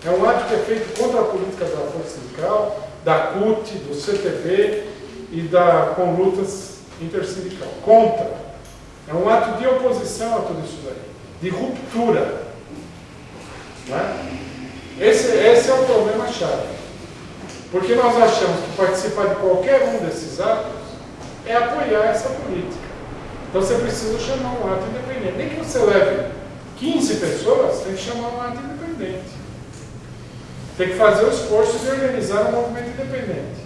É um ato que é feito contra a política da Força Sindical, da CUT, do CTB e da Conlutas Intersindical. Contra. É um ato de oposição a tudo isso daí, de ruptura. Não é? Esse é o problema-chave. Porque nós achamos que participar de qualquer um desses atos é apoiar essa política. Então você precisa chamar um ato independente. Nem que você leve 15 pessoas, tem que chamar um ato independente. Tem que fazer o esforço de organizar um movimento independente.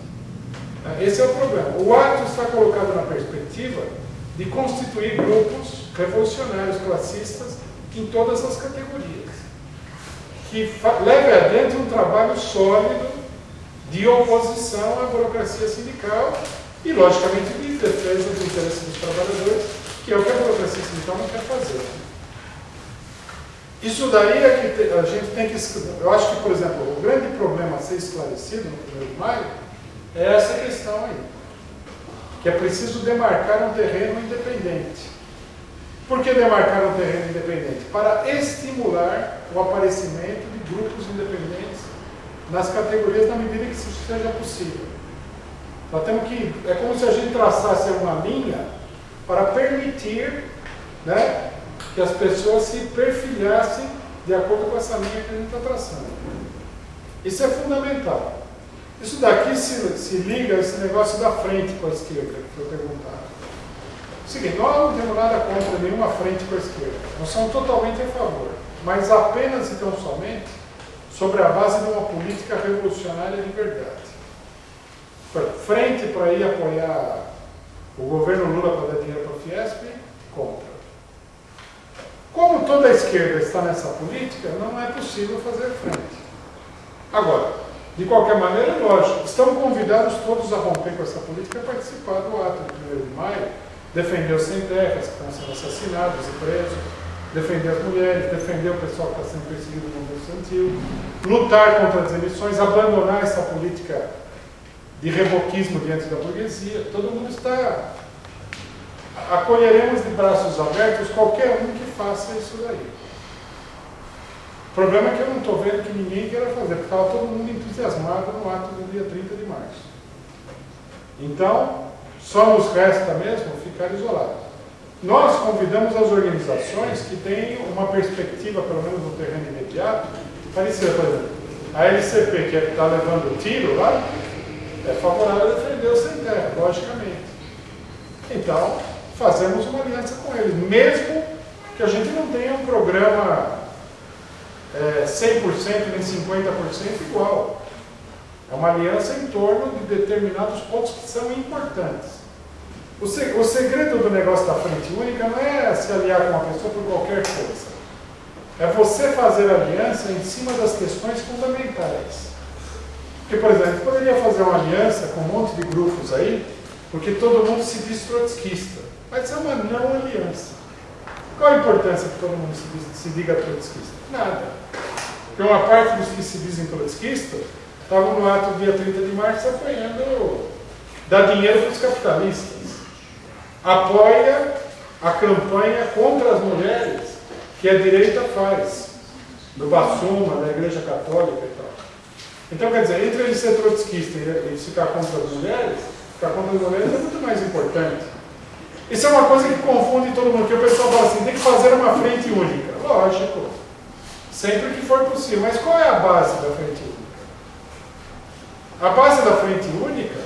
Esse é o problema. O ato está colocado na perspectiva de constituir grupos revolucionários classistas em todas as categorias, que leve adiante um trabalho sólido de oposição à burocracia sindical e, logicamente, de defesa do interesse dos trabalhadores, que é o que a burocracia sindical não quer fazer. Isso daí é que a gente tem que... Eu acho que, por exemplo, o grande problema a ser esclarecido no 1º de maio é essa questão aí, que é preciso demarcar um terreno independente. Por que demarcar um terreno independente? Para estimular o aparecimento de grupos independentes nas categorias na medida que isso seja possível. Nós temos que... É como se a gente traçasse uma linha para permitir, né, que as pessoas se perfilhassem de acordo com essa linha que a gente está traçando. Isso é fundamental. Isso daqui se liga a esse negócio da frente com a esquerda, que foi perguntado. O seguinte, nós não temos nada contra nenhuma frente com a esquerda. Nós somos totalmente a favor. Mas apenas e tão somente sobre a base de uma política revolucionária de verdade. Frente para ir apoiar o governo Lula para dar dinheiro para a Fiesp, contra. Como toda a esquerda está nessa política, não é possível fazer frente. Agora, de qualquer maneira, é lógico, estão convidados todos a romper com essa política e a participar do ato de 1º de maio, defender os sem-terras que estão sendo assassinados e presos, defender as mulheres, defender o pessoal que está sendo perseguido no mundo estudantil, lutar contra as eleições, abandonar essa política de reboquismo diante da burguesia. Todo mundo está... Acolheremos de braços abertos qualquer um que faça isso daí. O problema é que eu não estou vendo que ninguém queira fazer, porque estava todo mundo entusiasmado no ato do dia 30 de março. Então, só nos resta mesmo ficar isolados. Nós convidamos as organizações que têm uma perspectiva, pelo menos no terreno imediato, parecida, por exemplo, a LCP, que está levando o tiro lá, é favorável a defender o sem terra, logicamente. Então, fazemos uma aliança com eles, mesmo que a gente não tenha um programa 100% nem 50% igual. É uma aliança em torno de determinados pontos que são importantes. O segredo do negócio da frente única não é se aliar com uma pessoa por qualquer coisa. É você fazer aliança em cima das questões fundamentais. Porque, por exemplo, poderia fazer uma aliança com um monte de grupos aí, porque todo mundo se diz trotskista. Mas é uma não aliança. Qual a importância que todo mundo se diga trotskista? Nada. Porque uma parte dos que se dizem trotskistas estavam no ato dia 30 de março apoiando dar dinheiro para os capitalistas. Apoia a campanha contra as mulheres que a direita faz, do Bassuma, da Igreja Católica e tal. Então, quer dizer, entre ele ser trotskista e ficar contra as mulheres, ficar contra as mulheres é muito mais importante. Isso é uma coisa que confunde todo mundo, que o pessoal fala assim, tem que fazer uma frente única. Lógico, sempre que for possível. Mas qual é a base da frente única? A base da frente única,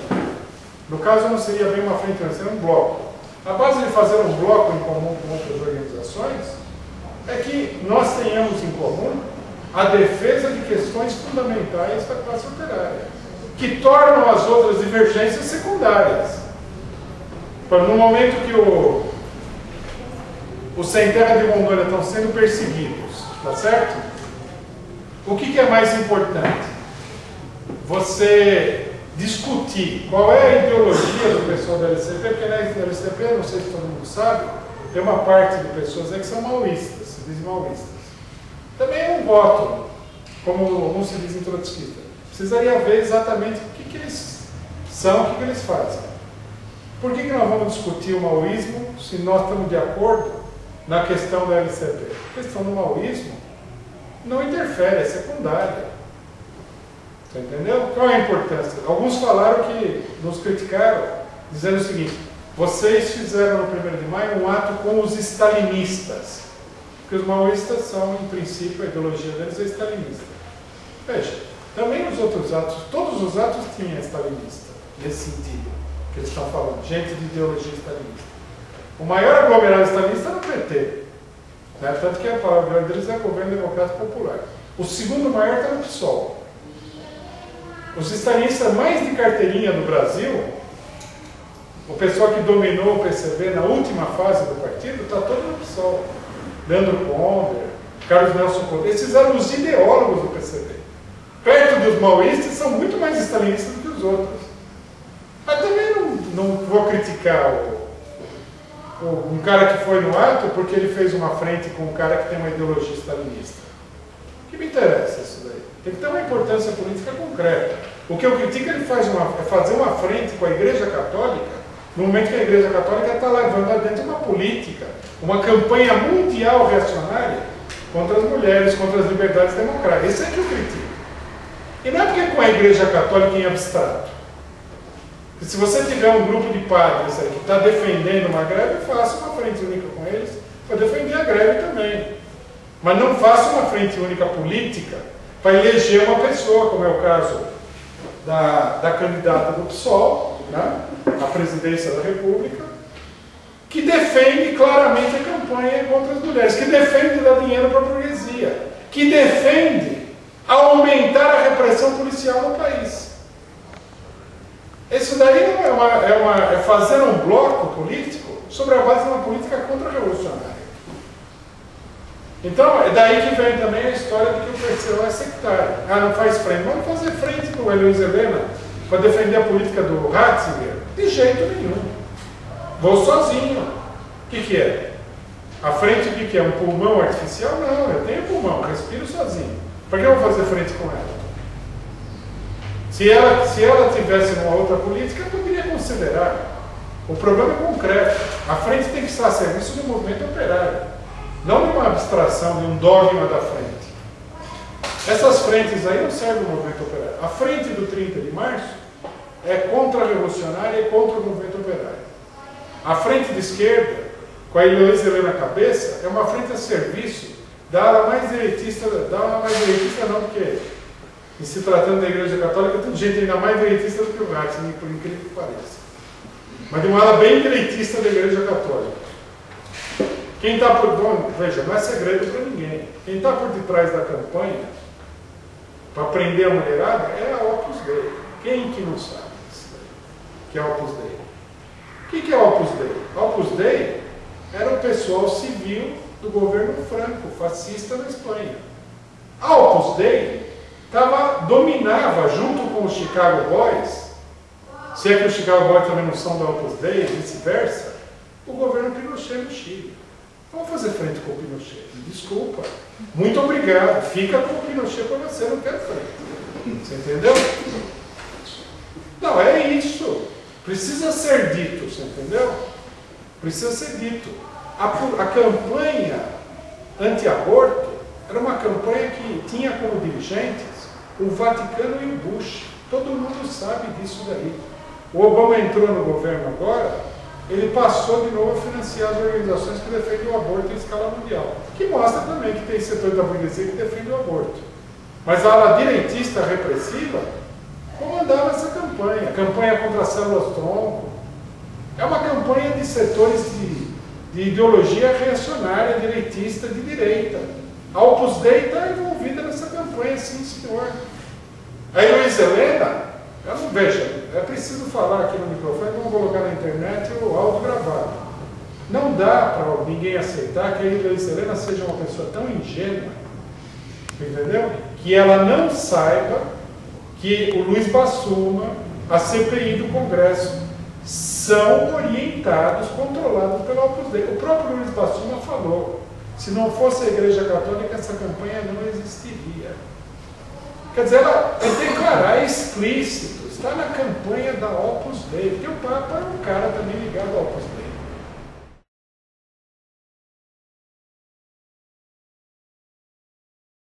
no caso não seria bem uma frente única, seria um bloco. A base de fazer um bloco em comum com outras organizações é que nós tenhamos em comum a defesa de questões fundamentais da classe operária, que tornam as outras divergências secundárias. No momento que os sem terra de Rondônia estão sendo perseguidos, tá certo? O que é mais importante? Você discutir qual é a ideologia do pessoal da LCP, porque na LCP, não sei se todo mundo sabe, tem uma parte de pessoas aí que são maoístas, se dizem maoístas. Também é um voto, como alguns se dizem trotskistas. Precisaria ver exatamente o que eles são, o que eles fazem. Por que nós vamos discutir o maoísmo se nós estamos de acordo na questão da LCP? A questão do maoísmo não interfere, é secundária. Você entendeu? Qual é a importância? Alguns falaram que nos criticaram, dizendo o seguinte: vocês fizeram no 1º de maio um ato com os stalinistas, porque os maoístas são, em princípio, a ideologia deles é stalinista. Veja, também os outros atos, todos os atos tinham stalinista, nesse sentido que eles estão falando, gente de ideologia stalinista. O maior aglomerado stalinista era o PT, né? Tanto que a palavra deles é Governo Democrático Popular. O segundo maior está no PSOL. Os stalinistas mais de carteirinha do Brasil, o pessoal que dominou o PCB na última fase do partido, está todo no PSOL. Leandro Ponder, Carlos Nelson Cotrim, esses eram os ideólogos do PCB. Perto dos maoístas, são muito mais stalinistas do que os outros. Mas também não vou criticar um cara que foi no ato porque ele fez uma frente com um cara que tem uma ideologia stalinista. O que me interessa isso daí? Tem que ter uma importância política concreta. O que eu critico é fazer uma frente com a Igreja Católica, no momento que a Igreja Católica está levando adiante uma política, uma campanha mundial reacionária contra as mulheres, contra as liberdades democráticas. Isso é que eu critico. E não é porque é com a Igreja Católica em abstrato. Se você tiver um grupo de padres aí que está defendendo uma greve, faça uma frente única com eles para defender a greve também. Mas não faça uma frente única política para eleger uma pessoa, como é o caso da candidata do PSOL, né, à presidência da República, que defende claramente a campanha contra as mulheres, que defende dar dinheiro para a burguesia, que defende aumentar a repressão policial no país. Isso daí é fazer um bloco político sobre a base de uma política contra-revolucionária. Então, é daí que vem também a história de que o PCO é sectário. Ah, não faz frente. Vamos fazer frente com o Luiz Helena para defender a política do Ratzinger? De jeito nenhum. Vou sozinho. O que é? A frente o que é? Um pulmão artificial? Não, eu tenho pulmão, respiro sozinho. Para que eu vou fazer frente com ela? Se ela tivesse uma outra política, eu poderia considerar. O problema é concreto. A frente tem que estar a serviço do movimento operário, não de uma abstração, de um dogma da frente. Essas frentes aí não servem ao movimento operário. A frente do 30 de março é contra-revolucionária e contra o movimento operário. A frente de esquerda, com a Heloísa Helena na cabeça, é uma frente a serviço da ala mais direitista, não, porque em se tratando da Igreja Católica, tem gente ainda mais direitista do que o Ratzinger, por incrível que pareça. Mas de uma ala bem direitista da Igreja Católica. Quem está por... Bom, veja, não é segredo para ninguém. Quem está por detrás da campanha para prender a mulherada é a Opus Dei. Quem que não sabe isso daí? Que é a Opus Dei. O que é a Opus Dei? A Opus Dei era o pessoal civil do governo Franco, fascista na Espanha. A Opus Dei dominava, junto com os Chicago Boys, se é que os Chicago Boys também não são da Opus Dei, e vice-versa, o governo Pinochet no Chile. Vamos fazer frente com o Pinochet. Desculpa. Muito obrigado. Fica com o Pinochet para você, não quero frente. Você entendeu? Não, é isso. Precisa ser dito, você entendeu? Precisa ser dito. A campanha anti-aborto era uma campanha que tinha como dirigentes o Vaticano e o Bush. Todo mundo sabe disso daí. O Obama entrou no governo agora, ele passou de novo a financiar as organizações que defendem o aborto em escala mundial. Que mostra também que tem setor da burguesia que defende o aborto. Mas a ala direitista repressiva comandava essa campanha. Campanha contra as células-tronco. É uma campanha de setores de ideologia reacionária, direitista, de direita. A Opus Dei está envolvida nessa campanha, sim, senhor. A Heloísa Helena, eu não vejo, é preciso falar aqui no microfone, vamos colocar na internet o áudio gravado. Não dá para ninguém aceitar que a Heloísa Helena seja uma pessoa tão ingênua, entendeu? Que ela não saiba que o Luiz Bassuma, a CPI do Congresso, são orientados, controlados pela Opus Dei. O próprio Luiz Bassuma falou, se não fosse a Igreja Católica, essa campanha não existiria. Quer dizer, ela declarar, é explícito, está na campanha da Opus Dei, porque o Papa é um cara também ligado ao